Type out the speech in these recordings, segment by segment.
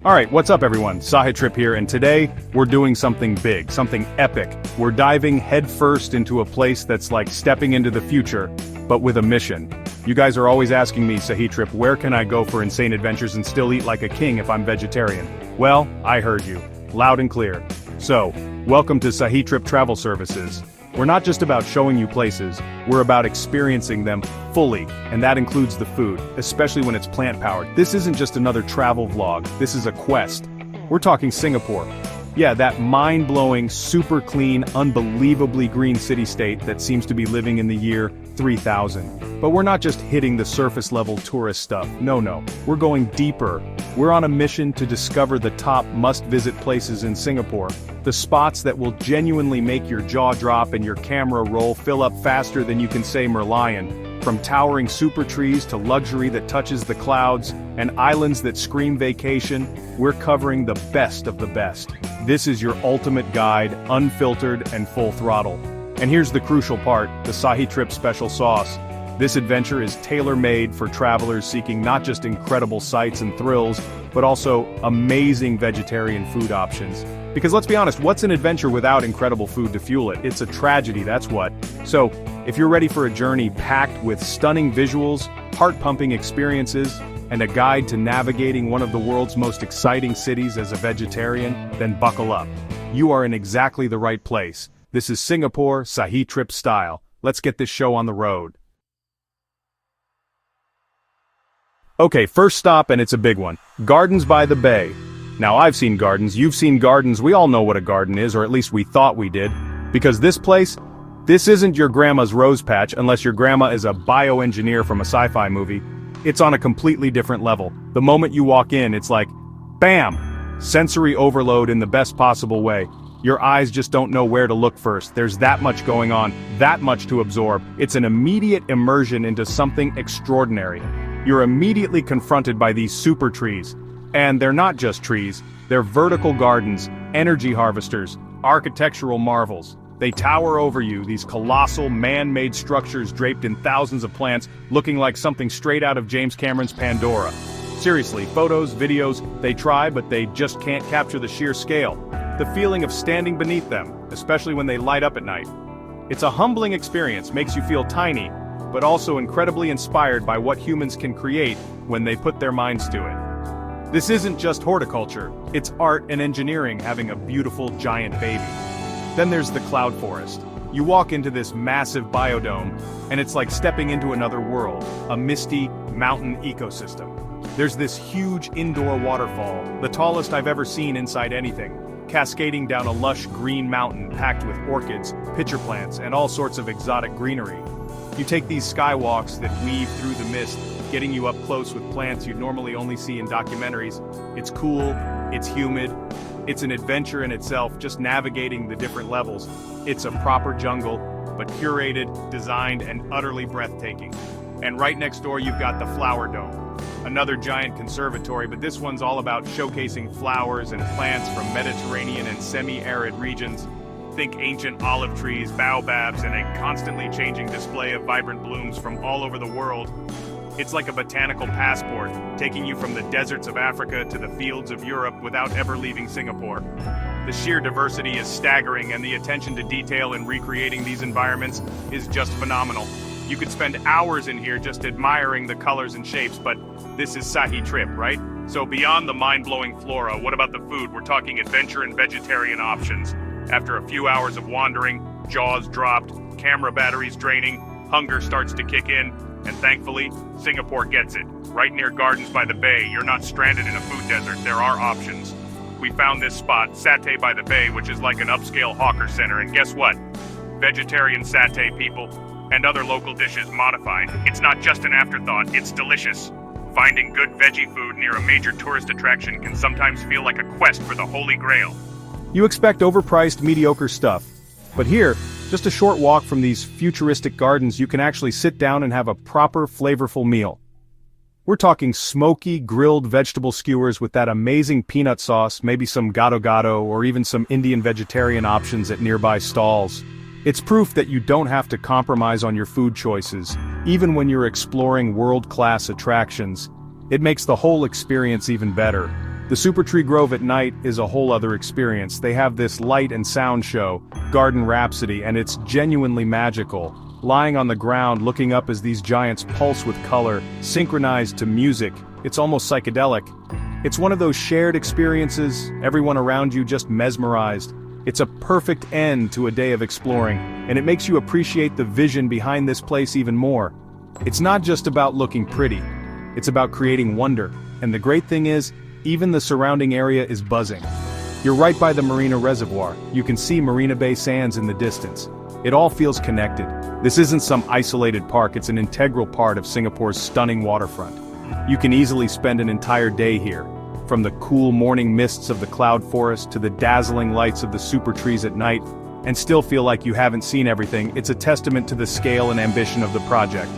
Alright, what's up everyone? SahiTrip here, and today, we're doing something big, something epic. We're diving headfirst into a place that's like stepping into the future, but with a mission. You guys are always asking me, SahiTrip, where can I go for insane adventures and still eat like a king if I'm vegetarian? Well, I heard you. Loud and clear. So, welcome to SahiTrip Travel Services. We're not just about showing you places, we're about experiencing them fully, and that includes the food, especially when it's plant-powered. This isn't just another travel vlog, this is a quest. We're talking Singapore. Yeah, that mind-blowing, super clean, unbelievably green city-state that seems to be living in the year 3000. But we're not just hitting the surface-level tourist stuff, no, we're going deeper. We're on a mission to discover the top must-visit places in Singapore. The spots that will genuinely make your jaw drop and your camera roll fill up faster than you can say Merlion. From towering super trees to luxury that touches the clouds, and islands that scream vacation, we're covering the best of the best. This is your ultimate guide, unfiltered and full throttle. And here's the crucial part, the SahiTrip special sauce. This adventure is tailor-made for travelers seeking not just incredible sights and thrills, but also amazing vegetarian food options. Because let's be honest, what's an adventure without incredible food to fuel it? It's a tragedy, that's what. So, if you're ready for a journey packed with stunning visuals, heart-pumping experiences, and a guide to navigating one of the world's most exciting cities as a vegetarian, then buckle up. You are in exactly the right place. This is Singapore, SahiTrip style. Let's get this show on the road. Okay, first stop, and it's a big one. Gardens by the Bay. Now I've seen gardens, you've seen gardens, we all know what a garden is, or at least we thought we did. Because this place, this isn't your grandma's rose patch unless your grandma is a bioengineer from a sci-fi movie. It's on a completely different level. The moment you walk in, it's like, bam! Sensory overload in the best possible way. Your eyes just don't know where to look first. There's that much going on, that much to absorb. It's an immediate immersion into something extraordinary. You're immediately confronted by these super trees. And they're not just trees, they're vertical gardens, energy harvesters, architectural marvels. They tower over you, these colossal man-made structures draped in thousands of plants, looking like something straight out of James Cameron's Pandora. Seriously, photos, videos, they try, but they just can't capture the sheer scale. The feeling of standing beneath them, especially when they light up at night. It's a humbling experience, makes you feel tiny, but also incredibly inspired by what humans can create when they put their minds to it. This isn't just horticulture, it's art and engineering having a beautiful giant baby. Then there's the cloud forest. You walk into this massive biodome, and it's like stepping into another world, a misty, mountain ecosystem. There's this huge indoor waterfall, the tallest I've ever seen inside anything, cascading down a lush green mountain packed with orchids, pitcher plants, and all sorts of exotic greenery. You take these skywalks that weave through the mist, getting you up close with plants you'd normally only see in documentaries. It's cool, it's humid, it's an adventure in itself, just navigating the different levels. It's a proper jungle, but curated, designed, and utterly breathtaking. And right next door you've got the Flower Dome, another giant conservatory, but this one's all about showcasing flowers and plants from Mediterranean and semi-arid regions. Think ancient olive trees, baobabs, and a constantly changing display of vibrant blooms from all over the world. It's like a botanical passport, taking you from the deserts of Africa to the fields of Europe without ever leaving Singapore. The sheer diversity is staggering, and the attention to detail in recreating these environments is just phenomenal. You could spend hours in here just admiring the colors and shapes, but this is SahiTrip, right? So beyond the mind-blowing flora, what about the food? We're talking adventure and vegetarian options. After a few hours of wandering, jaws dropped, camera batteries draining, hunger starts to kick in, and thankfully, Singapore gets it. Right near Gardens by the Bay, you're not stranded in a food desert, there are options. We found this spot, Satay by the Bay, which is like an upscale hawker center, and guess what? Vegetarian satay, people, and other local dishes modified. It's not just an afterthought, it's delicious. Finding good veggie food near a major tourist attraction can sometimes feel like a quest for the Holy Grail. You expect overpriced, mediocre stuff. But here, just a short walk from these futuristic gardens, you can actually sit down and have a proper, flavorful meal. We're talking smoky, grilled vegetable skewers with that amazing peanut sauce, maybe some gado-gado, or even some Indian vegetarian options at nearby stalls. It's proof that you don't have to compromise on your food choices, even when you're exploring world-class attractions. It makes the whole experience even better. The Super Tree Grove at night is a whole other experience. They have this light and sound show, Garden Rhapsody, and it's genuinely magical. Lying on the ground looking up as these giants pulse with color, synchronized to music, it's almost psychedelic. It's one of those shared experiences, everyone around you just mesmerized. It's a perfect end to a day of exploring, and it makes you appreciate the vision behind this place even more. It's not just about looking pretty, it's about creating wonder, and the great thing is, even the surrounding area is buzzing. You're right by the Marina Reservoir, you can see Marina Bay Sands in the distance. It all feels connected. This isn't some isolated park, it's an integral part of Singapore's stunning waterfront. You can easily spend an entire day here, from the cool morning mists of the cloud forest to the dazzling lights of the super trees at night, and still feel like you haven't seen everything. It's a testament to the scale and ambition of the project.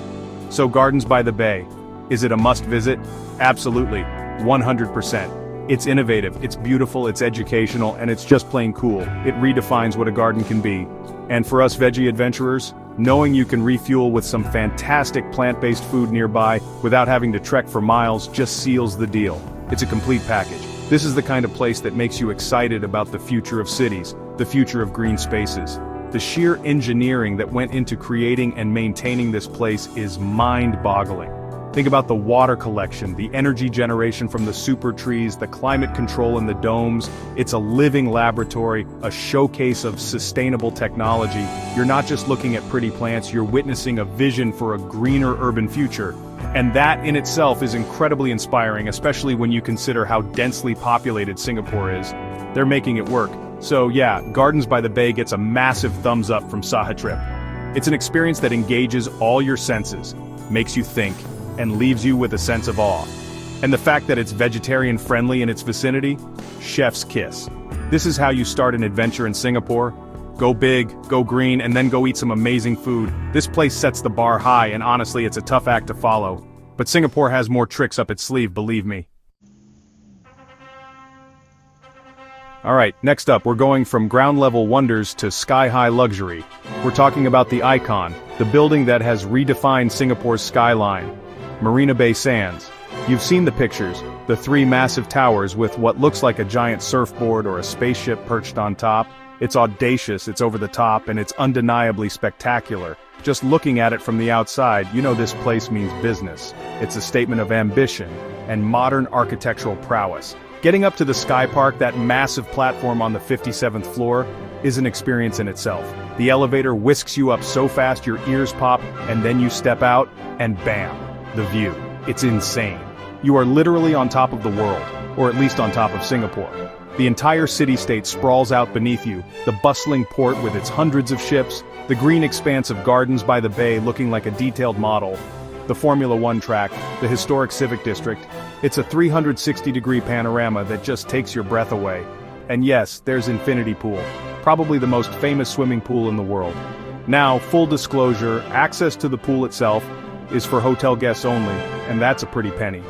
So Gardens by the Bay, is it a must-visit? Absolutely, 100%. It's innovative, it's beautiful, it's educational, and it's just plain cool. It redefines what a garden can be. And for us veggie adventurers, knowing you can refuel with some fantastic plant-based food nearby without having to trek for miles just seals the deal. It's a complete package. This is the kind of place that makes you excited about the future of cities, the future of green spaces. The sheer engineering that went into creating and maintaining this place is mind-boggling. Think about the water collection, the energy generation from the super trees, the climate control in the domes. It's a living laboratory, a showcase of sustainable technology. You're not just looking at pretty plants, you're witnessing a vision for a greener urban future. And that in itself is incredibly inspiring, especially when you consider how densely populated Singapore is. They're making it work. So yeah, Gardens by the Bay gets a massive thumbs up from SahiTrip. It's an experience that engages all your senses, makes you think, and leaves you with a sense of awe. And the fact that it's vegetarian friendly in its vicinity? Chef's kiss. This is how you start an adventure in Singapore. Go big, go green, and then go eat some amazing food. This place sets the bar high, and honestly it's a tough act to follow. But Singapore has more tricks up its sleeve, believe me. Alright, next up we're going from ground level wonders to sky-high luxury. We're talking about the Icon, the building that has redefined Singapore's skyline. Marina Bay Sands. You've seen the pictures, the three massive towers with what looks like a giant surfboard or a spaceship perched on top. It's audacious, it's over the top, and it's undeniably spectacular. Just looking at it from the outside, you know this place means business. It's a statement of ambition and modern architectural prowess. Getting up to the Sky Park, that massive platform on the 57th floor, is an experience in itself. The elevator whisks you up so fast your ears pop, and then you step out, and bam, the view. It's insane. You are literally on top of the world, or at least on top of Singapore. The entire city-state sprawls out beneath you, the bustling port with its hundreds of ships, the green expanse of Gardens by the Bay looking like a detailed model, the Formula One track, the historic Civic District. It's a 360-degree panorama that just takes your breath away. And yes, there's Infinity Pool, probably the most famous swimming pool in the world. Now, full disclosure, access to the pool itself is for hotel guests only, and that's a pretty penny.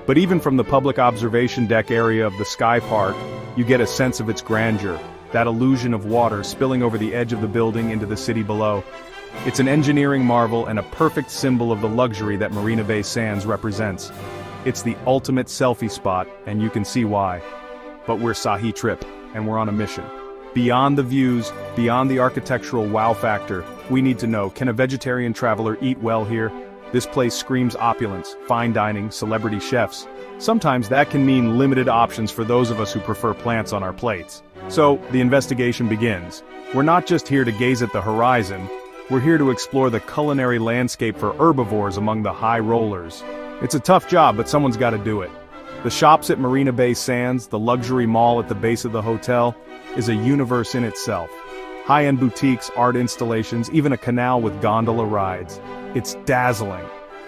But even from the public observation deck area of the Sky Park, you get a sense of its grandeur, that illusion of water spilling over the edge of the building into the city below. It's an engineering marvel and a perfect symbol of the luxury that Marina Bay Sands represents. It's the ultimate selfie spot, and you can see why. But we're SahiTrip, and we're on a mission. Beyond the views, beyond the architectural wow factor, we need to know, can a vegetarian traveler eat well here? This place screams opulence, fine dining, celebrity chefs. Sometimes that can mean limited options for those of us who prefer plants on our plates. So, the investigation begins. We're not just here to gaze at the horizon, we're here to explore the culinary landscape for herbivores among the high rollers. It's a tough job, but someone's got to do it. The shops at Marina Bay Sands, the luxury mall at the base of the hotel, is a universe in itself. High-end boutiques, art installations, even a canal with gondola rides. It's dazzling.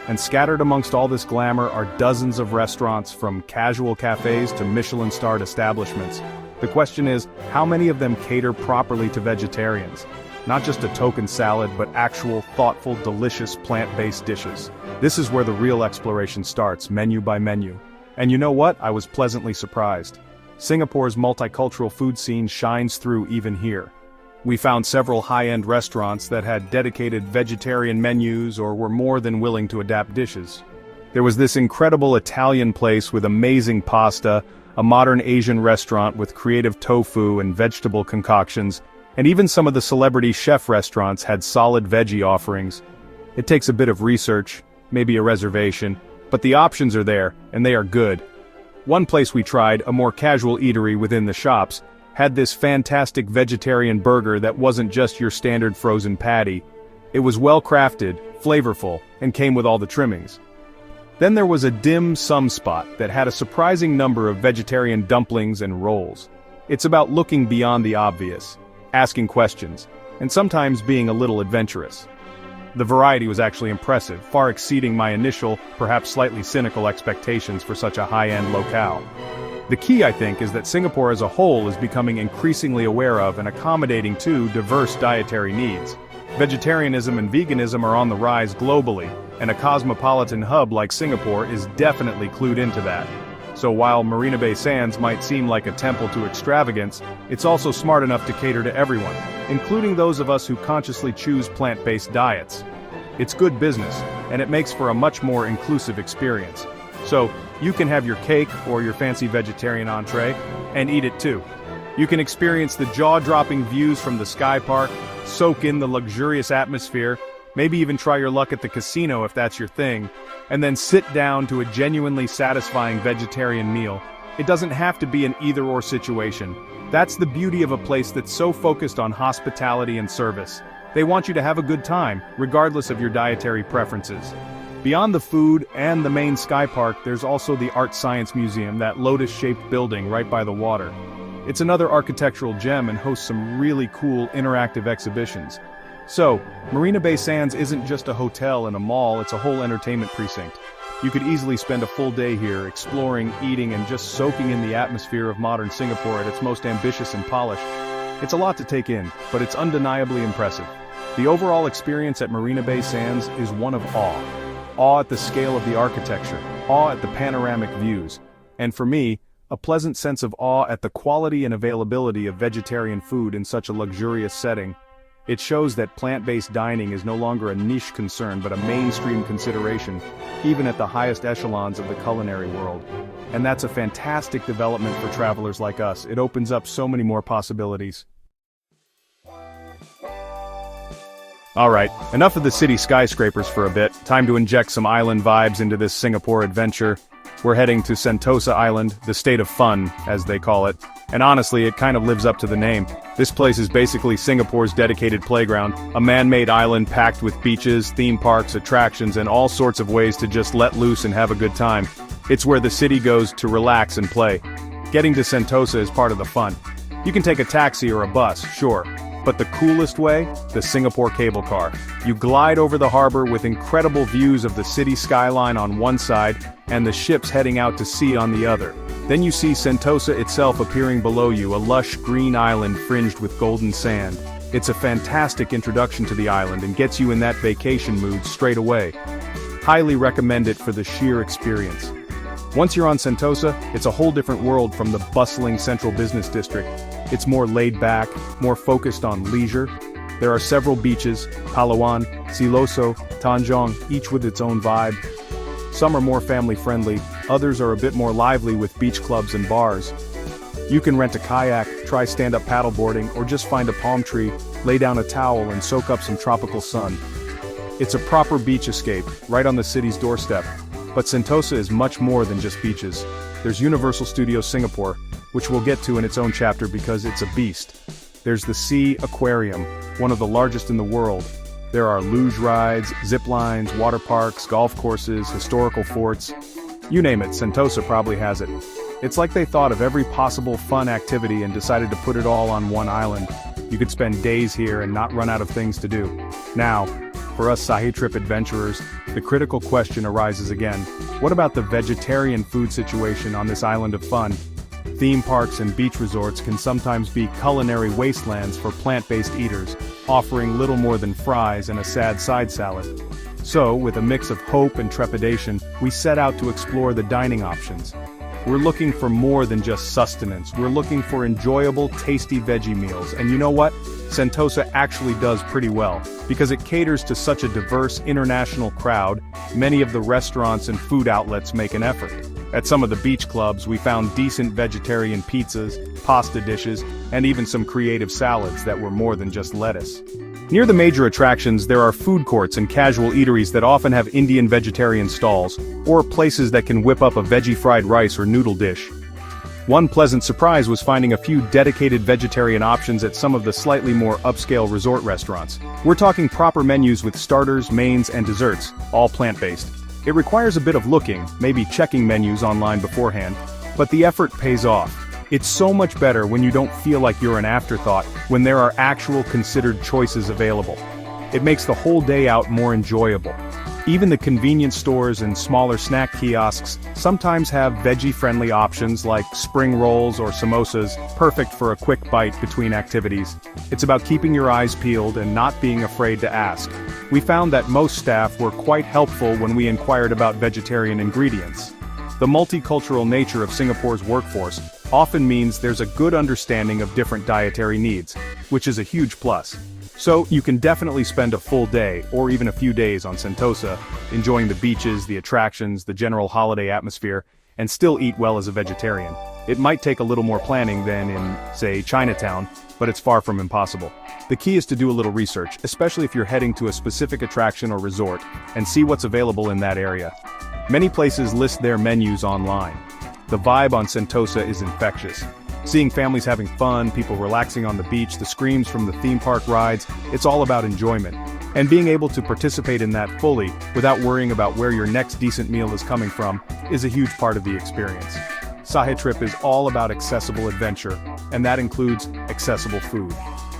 And scattered amongst all this glamour are dozens of restaurants, from casual cafes to Michelin-starred establishments. The question is, how many of them cater properly to vegetarians? Not just a token salad, but actual, thoughtful, delicious plant-based dishes. This is where the real exploration starts, menu by menu. And you know what? I was pleasantly surprised. Singapore's multicultural food scene shines through even here. We found several high-end restaurants that had dedicated vegetarian menus or were more than willing to adapt dishes. There was this incredible Italian place with amazing pasta, a modern Asian restaurant with creative tofu and vegetable concoctions, and even some of the celebrity chef restaurants had solid veggie offerings. It takes a bit of research, maybe a reservation, but the options are there, and they are good. One place we tried, a more casual eatery within the shops, had this fantastic vegetarian burger that wasn't just your standard frozen patty. It was well crafted, flavorful, and came with all the trimmings. Then there was a dim sum spot that had a surprising number of vegetarian dumplings and rolls. It's about looking beyond the obvious, asking questions, and sometimes being a little adventurous. The variety was actually impressive, far exceeding my initial, perhaps slightly cynical expectations for such a high-end locale. The key, I think, is that Singapore as a whole is becoming increasingly aware of and accommodating to diverse dietary needs. Vegetarianism and veganism are on the rise globally, and a cosmopolitan hub like Singapore is definitely clued into that. So while Marina Bay Sands might seem like a temple to extravagance, it's also smart enough to cater to everyone, including those of us who consciously choose plant-based diets. It's good business, and it makes for a much more inclusive experience. So, you can have your cake or your fancy vegetarian entree, and eat it too. You can experience the jaw-dropping views from the Sky Park, soak in the luxurious atmosphere, maybe even try your luck at the casino if that's your thing, and then sit down to a genuinely satisfying vegetarian meal. It doesn't have to be an either-or situation. That's the beauty of a place that's so focused on hospitality and service. They want you to have a good time, regardless of your dietary preferences. Beyond the food and the main Sky Park, there's also the Art Science Museum, that lotus-shaped building right by the water. It's another architectural gem and hosts some really cool interactive exhibitions. So, Marina Bay Sands isn't just a hotel and a mall, it's a whole entertainment precinct. You could easily spend a full day here, exploring, eating, and just soaking in the atmosphere of modern Singapore at its most ambitious and polished. It's a lot to take in, but it's undeniably impressive. The overall experience at Marina Bay Sands is one of awe. Awe at the scale of the architecture, awe at the panoramic views, and for me, a pleasant sense of awe at the quality and availability of vegetarian food in such a luxurious setting. It shows that plant-based dining is no longer a niche concern but a mainstream consideration, even at the highest echelons of the culinary world. And that's a fantastic development for travelers like us. It opens up so many more possibilities. Alright, enough of the city skyscrapers for a bit. Time to inject some island vibes into this Singapore adventure. We're heading to Sentosa Island, the state of fun, as they call it. And honestly, it kind of lives up to the name. This place is basically Singapore's dedicated playground, a man-made island packed with beaches, theme parks, attractions, and all sorts of ways to just let loose and have a good time. It's where the city goes to relax and play. Getting to Sentosa is part of the fun. You can take a taxi or a bus, sure. But the coolest way? The Singapore cable car. You glide over the harbor with incredible views of the city skyline on one side, and the ships heading out to sea on the other. Then you see Sentosa itself appearing below you, a lush green island fringed with golden sand. It's a fantastic introduction to the island and gets you in that vacation mood straight away. Highly recommend it for the sheer experience. Once you're on Sentosa, it's a whole different world from the bustling central business district. It's more laid back, more focused on leisure. There are several beaches, Palawan, Siloso, Tanjong, each with its own vibe. Some are more family-friendly, others are a bit more lively with beach clubs and bars. You can rent a kayak, try stand-up paddleboarding, or just find a palm tree, lay down a towel and soak up some tropical sun. It's a proper beach escape, right on the city's doorstep. But Sentosa is much more than just beaches. There's Universal Studios Singapore, which we'll get to in its own chapter because it's a beast. There's the Sea Aquarium, one of the largest in the world. There are luge rides, zip lines, water parks, golf courses, historical forts. You name it, Sentosa probably has it. It's like they thought of every possible fun activity and decided to put it all on one island. You could spend days here and not run out of things to do. Now, for us SahiTrip adventurers, the critical question arises again. What about the vegetarian food situation on this island of fun? Theme parks and beach resorts can sometimes be culinary wastelands for plant-based eaters, offering little more than fries and a sad side salad. So, with a mix of hope and trepidation, we set out to explore the dining options. We're looking for more than just sustenance. We're looking for enjoyable, tasty veggie meals. And you know what? Sentosa actually does pretty well. Because it caters to such a diverse international crowd, many of the restaurants and food outlets make an effort. At some of the beach clubs, we found decent vegetarian pizzas, pasta dishes, and even some creative salads that were more than just lettuce. Near the major attractions, there are food courts and casual eateries that often have Indian vegetarian stalls, or places that can whip up a veggie fried rice or noodle dish. One pleasant surprise was finding a few dedicated vegetarian options at some of the slightly more upscale resort restaurants. We're talking proper menus with starters, mains, and desserts, all plant-based. It requires a bit of looking, maybe checking menus online beforehand, but the effort pays off. It's so much better when you don't feel like you're an afterthought, when there are actual considered choices available. It makes the whole day out more enjoyable. Even the convenience stores and smaller snack kiosks sometimes have veggie-friendly options like spring rolls or samosas, perfect for a quick bite between activities. It's about keeping your eyes peeled and not being afraid to ask. We found that most staff were quite helpful when we inquired about vegetarian ingredients. The multicultural nature of Singapore's workforce often means there's a good understanding of different dietary needs, which is a huge plus. So, you can definitely spend a full day, or even a few days on Sentosa, enjoying the beaches, the attractions, the general holiday atmosphere, and still eat well as a vegetarian. It might take a little more planning than in, say, Chinatown, but it's far from impossible. The key is to do a little research, especially if you're heading to a specific attraction or resort, and see what's available in that area. Many places list their menus online. The vibe on Sentosa is infectious. Seeing families having fun, people relaxing on the beach, the screams from the theme park rides, it's all about enjoyment. And being able to participate in that fully, without worrying about where your next decent meal is coming from, is a huge part of the experience. SahiTrip is all about accessible adventure, and that includes accessible food.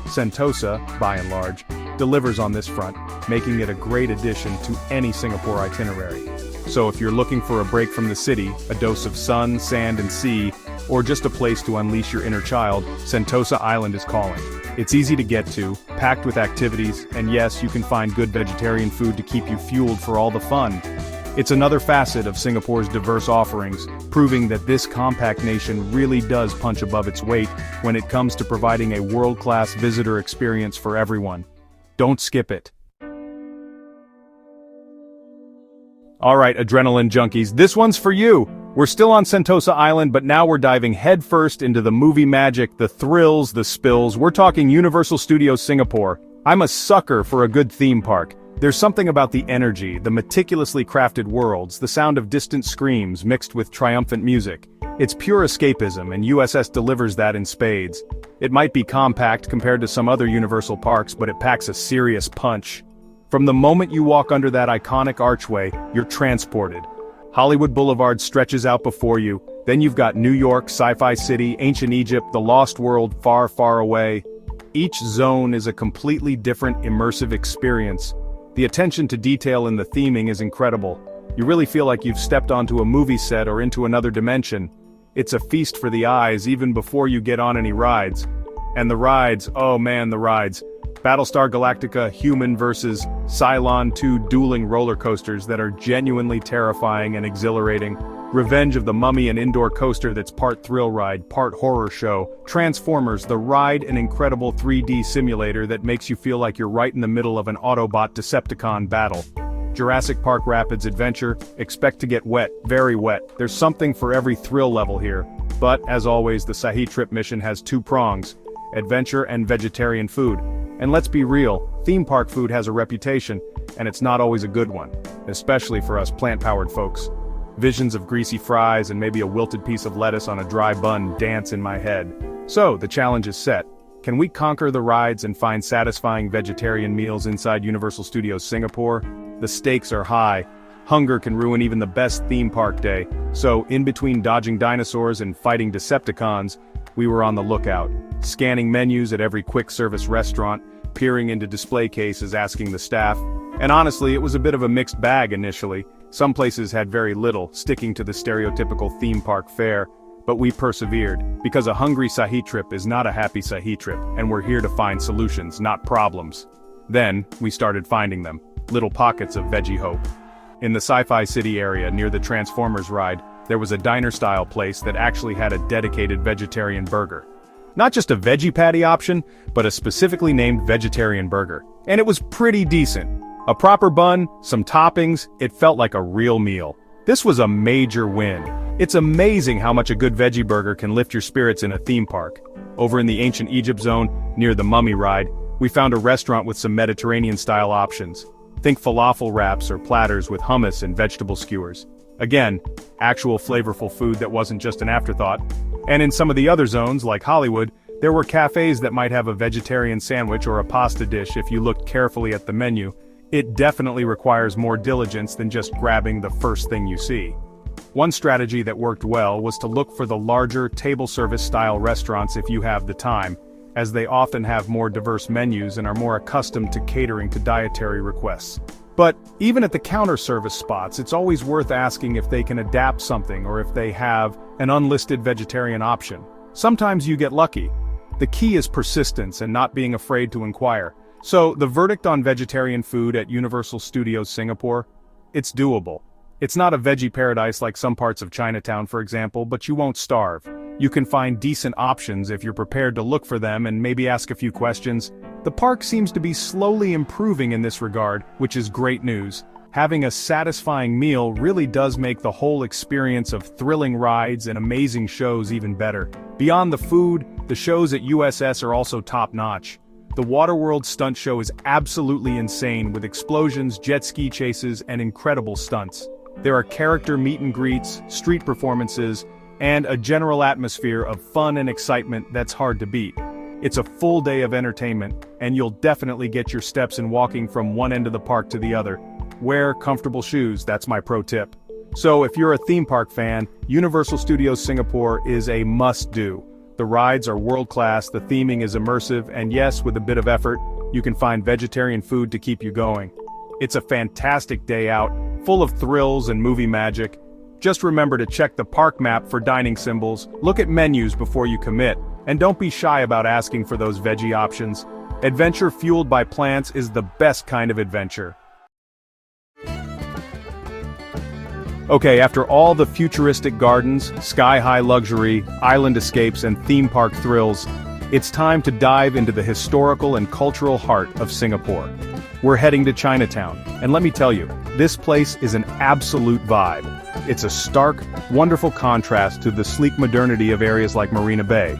Sentosa, by and large, delivers on this front, making it a great addition to any Singapore itinerary. So if you're looking for a break from the city, a dose of sun, sand, and sea, or just a place to unleash your inner child, Sentosa Island is calling. It's easy to get to, packed with activities, and yes, you can find good vegetarian food to keep you fueled for all the fun. It's another facet of Singapore's diverse offerings, proving that this compact nation really does punch above its weight when it comes to providing a world-class visitor experience for everyone. Don't skip it. Alright, adrenaline junkies, this one's for you! We're still on Sentosa Island, but now we're diving headfirst into the movie magic, the thrills, the spills. We're talking Universal Studios Singapore. I'm a sucker for a good theme park. There's something about the energy, the meticulously crafted worlds, the sound of distant screams mixed with triumphant music. It's pure escapism, and USS delivers that in spades. It might be compact compared to some other Universal parks, but it packs a serious punch. From the moment you walk under that iconic archway, you're transported. Hollywood Boulevard stretches out before you, then you've got New York, Sci-Fi City, Ancient Egypt, the Lost World far, far away. Each zone is a completely different immersive experience. The attention to detail in the theming is incredible. You really feel like you've stepped onto a movie set or into another dimension. It's a feast for the eyes even before you get on any rides. And the rides, oh man, the rides. Battlestar Galactica Human vs. Cylon 2 dueling roller coasters that are genuinely terrifying and exhilarating. Revenge of the Mummy, an indoor coaster that's part thrill ride, part horror show. Transformers, the ride, an incredible 3D simulator that makes you feel like you're right in the middle of an Autobot Decepticon battle. Jurassic Park Rapids Adventure, expect to get wet, very wet. There's something for every thrill level here. But, as always, the SahiTrip mission has two prongs: adventure and vegetarian food. And let's be real, theme park food has a reputation, and it's not always a good one, especially for us plant-powered folks. Visions of greasy fries and maybe a wilted piece of lettuce on a dry bun dance in my head. So, the challenge is set. Can we conquer the rides and find satisfying vegetarian meals inside Universal Studios Singapore? The stakes are high. Hunger can ruin even the best theme park day. So, in between dodging dinosaurs and fighting Decepticons, we were on the lookout, scanning menus at every quick-service restaurant, peering into display cases asking the staff. And honestly, it was a bit of a mixed bag initially. Some places had very little, sticking to the stereotypical theme park fare, but we persevered, because a hungry SahiTrip is not a happy SahiTrip, and we're here to find solutions, not problems. Then, we started finding them, little pockets of veggie hope. In the Sci-Fi City area near the Transformers ride, there was a diner-style place that actually had a dedicated vegetarian burger. Not just a veggie patty option, but a specifically named vegetarian burger. And it was pretty decent. A proper bun, some toppings, it felt like a real meal. This was a major win. It's amazing how much a good veggie burger can lift your spirits in a theme park. Over in the ancient Egypt zone, near the Mummy Ride, we found a restaurant with some Mediterranean-style options. Think falafel wraps or platters with hummus and vegetable skewers. Again, actual flavorful food that wasn't just an afterthought. And in some of the other zones, like Hollywood, there were cafes that might have a vegetarian sandwich or a pasta dish if you looked carefully at the menu. It definitely requires more diligence than just grabbing the first thing you see. One strategy that worked well was to look for the larger table service style restaurants if you have the time, as they often have more diverse menus and are more accustomed to catering to dietary requests. But even at the counter service spots, it's always worth asking if they can adapt something or if they have an unlisted vegetarian option. Sometimes you get lucky. The key is persistence and not being afraid to inquire. So, the verdict on vegetarian food at Universal Studios Singapore? It's doable. It's not a veggie paradise like some parts of Chinatown, for example, but you won't starve. You can find decent options if you're prepared to look for them and maybe ask a few questions. The park seems to be slowly improving in this regard, which is great news. Having a satisfying meal really does make the whole experience of thrilling rides and amazing shows even better. Beyond the food, the shows at USS are also top-notch. The Waterworld stunt show is absolutely insane with explosions, jet ski chases, and incredible stunts. There are character meet and greets, street performances, and a general atmosphere of fun and excitement that's hard to beat. It's a full day of entertainment, and you'll definitely get your steps in walking from one end of the park to the other. Wear comfortable shoes, that's my pro tip. So if you're a theme park fan, Universal Studios Singapore is a must-do. The rides are world-class, the theming is immersive, and yes, with a bit of effort, you can find vegetarian food to keep you going. It's a fantastic day out, full of thrills and movie magic. Just remember to check the park map for dining symbols, look at menus before you commit, and don't be shy about asking for those veggie options. Adventure fueled by plants is the best kind of adventure. Okay, after all the futuristic gardens, sky-high luxury, island escapes, and theme park thrills, it's time to dive into the historical and cultural heart of Singapore. We're heading to Chinatown, and let me tell you, this place is an absolute vibe. It's a stark, wonderful contrast to the sleek modernity of areas like Marina Bay.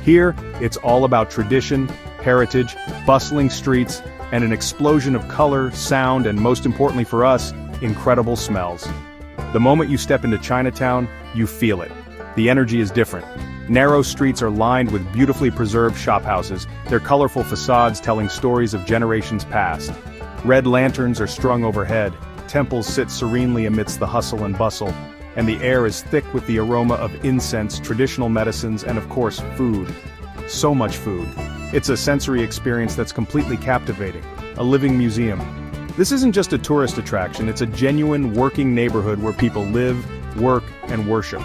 Here, it's all about tradition, heritage, bustling streets, and an explosion of color, sound, and most importantly for us, incredible smells. The moment you step into Chinatown, you feel it. The energy is different. Narrow streets are lined with beautifully preserved shophouses, their colorful facades telling stories of generations past. Red lanterns are strung overhead, temples sit serenely amidst the hustle and bustle, and the air is thick with the aroma of incense, traditional medicines, and of course, food. So much food. It's a sensory experience that's completely captivating, a living museum. This isn't just a tourist attraction, it's a genuine working neighborhood where people live, work, and worship.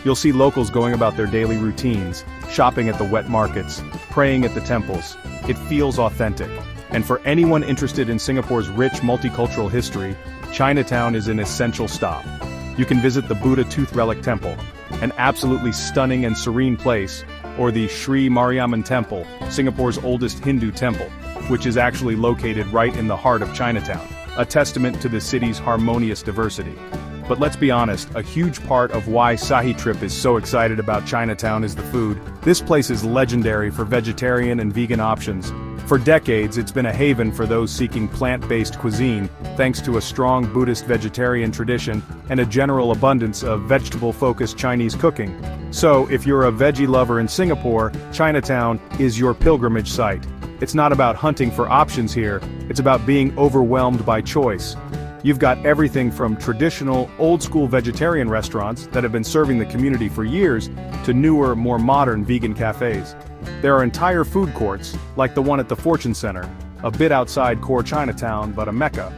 You'll see locals going about their daily routines, shopping at the wet markets, praying at the temples. It feels authentic. And for anyone interested in Singapore's rich multicultural history, Chinatown is an essential stop. You can visit the Buddha Tooth Relic Temple, an absolutely stunning and serene place, or the Sri Mariamman Temple, Singapore's oldest Hindu temple, which is actually located right in the heart of Chinatown, a testament to the city's harmonious diversity. But let's be honest, a huge part of why SahiTrip is so excited about Chinatown is the food. This place is legendary for vegetarian and vegan options. For decades, it's been a haven for those seeking plant-based cuisine, thanks to a strong Buddhist vegetarian tradition and a general abundance of vegetable-focused Chinese cooking. So, if you're a veggie lover in Singapore, Chinatown is your pilgrimage site. It's not about hunting for options here, it's about being overwhelmed by choice. You've got everything from traditional, old-school vegetarian restaurants that have been serving the community for years to newer, more modern vegan cafes. There are entire food courts, like the one at the Fortune Center, a bit outside core Chinatown but a mecca,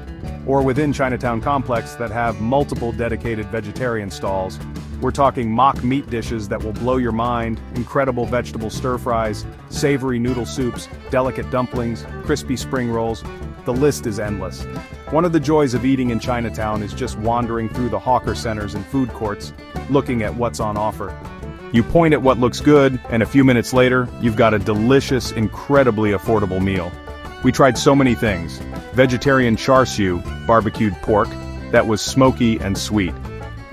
or within Chinatown complex that have multiple dedicated vegetarian stalls. We're talking mock meat dishes that will blow your mind, incredible vegetable stir-fries, savory noodle soups, delicate dumplings, crispy spring rolls. The list is endless. One of the joys of eating in Chinatown is just wandering through the hawker centers and food courts, looking at what's on offer. You point at what looks good, and a few minutes later, you've got a delicious, incredibly affordable meal. We tried so many things. Vegetarian char siu, barbecued pork, that was smoky and sweet.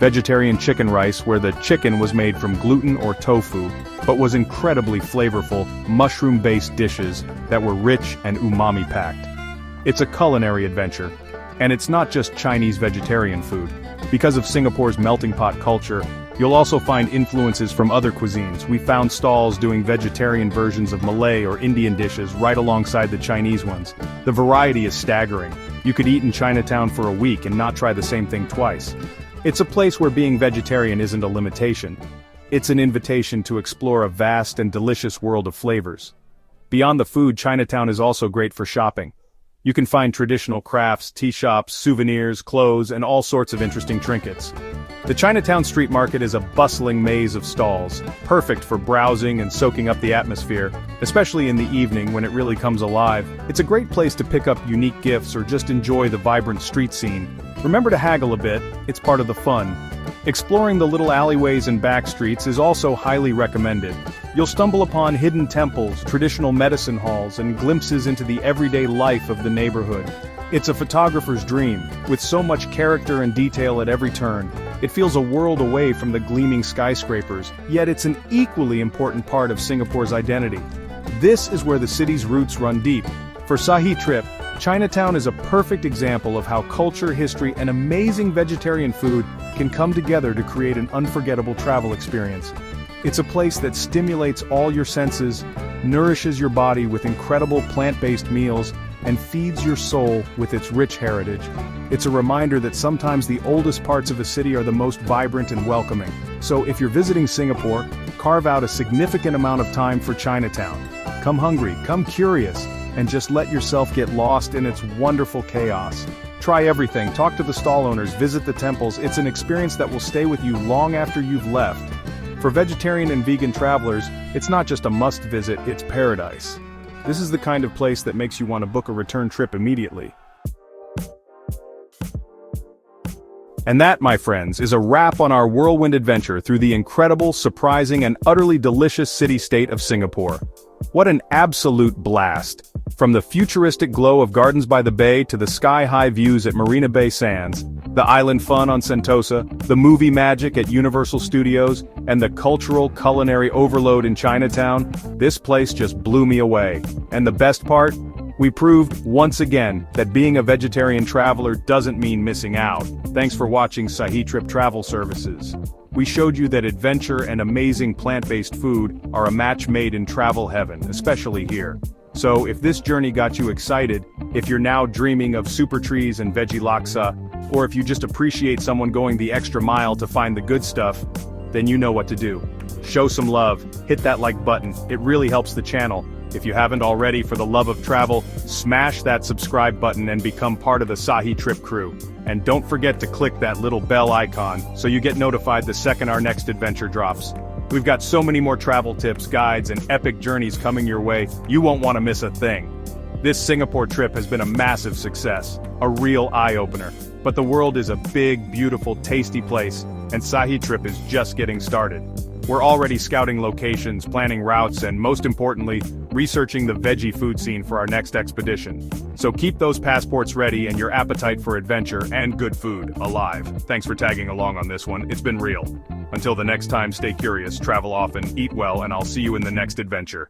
vegetarian chicken rice where the chicken was made from gluten or tofu, but was incredibly flavorful, mushroom-based dishes that were rich and umami-packed. It's a culinary adventure. And it's not just Chinese vegetarian food. Because of Singapore's melting pot culture, you'll also find influences from other cuisines. We found stalls doing vegetarian versions of Malay or Indian dishes right alongside the Chinese ones. The variety is staggering. You could eat in Chinatown for a week and not try the same thing twice. It's a place where being vegetarian isn't a limitation. It's an invitation to explore a vast and delicious world of flavors. Beyond the food, Chinatown is also great for shopping. You can find traditional crafts, tea shops, souvenirs, clothes, and all sorts of interesting trinkets. The Chinatown street market is a bustling maze of stalls, perfect for browsing and soaking up the atmosphere, especially in the evening when it really comes alive. It's a great place to pick up unique gifts or just enjoy the vibrant street scene. Remember to haggle a bit, it's part of the fun. Exploring the little alleyways and back streets is also highly recommended. You'll stumble upon hidden temples, traditional medicine halls, and glimpses into the everyday life of the neighborhood. It's a photographer's dream, with so much character and detail at every turn. It feels a world away from the gleaming skyscrapers, yet it's an equally important part of Singapore's identity. This is where the city's roots run deep. For SahiTrip, Chinatown is a perfect example of how culture, history, and amazing vegetarian food can come together to create an unforgettable travel experience. It's a place that stimulates all your senses, nourishes your body with incredible plant-based meals, and feeds your soul with its rich heritage. It's a reminder that sometimes the oldest parts of a city are the most vibrant and welcoming. So if you're visiting Singapore, carve out a significant amount of time for Chinatown. Come hungry, come curious, and just let yourself get lost in its wonderful chaos. Try everything, talk to the stall owners, visit the temples. It's an experience that will stay with you long after you've left. For vegetarian and vegan travelers, it's not just a must-visit, it's paradise. This is the kind of place that makes you want to book a return trip immediately. And that, my friends, is a wrap on our whirlwind adventure through the incredible, surprising, and utterly delicious city-state of Singapore. What an absolute blast! From the futuristic glow of Gardens by the Bay to the sky-high views at Marina Bay Sands, the island fun on Sentosa, the movie magic at Universal Studios, and the cultural culinary overload in Chinatown, this place just blew me away. And the best part? We proved, once again, that being a vegetarian traveler doesn't mean missing out. Thanks for watching SahiTrip Travel Services. We showed you that adventure and amazing plant-based food are a match made in travel heaven, especially here. So if this journey got you excited, if you're now dreaming of super trees and veggie laksa, or if you just appreciate someone going the extra mile to find the good stuff, then you know what to do. Show some love, hit that like button, it really helps the channel. If you haven't already, for the love of travel, smash that subscribe button and become part of the SahiTrip crew. And don't forget to click that little bell icon so you get notified the second our next adventure drops. We've got so many more travel tips, guides, and epic journeys coming your way, you won't want to miss a thing. This Singapore trip has been a massive success, a real eye-opener. But the world is a big, beautiful, tasty place, and SahiTrip is just getting started. We're already scouting locations, planning routes, and most importantly, researching the veggie food scene for our next expedition. So keep those passports ready and your appetite for adventure and good food alive. Thanks for tagging along on this one, it's been real. Until the next time, stay curious, travel often, eat well, and I'll see you in the next adventure.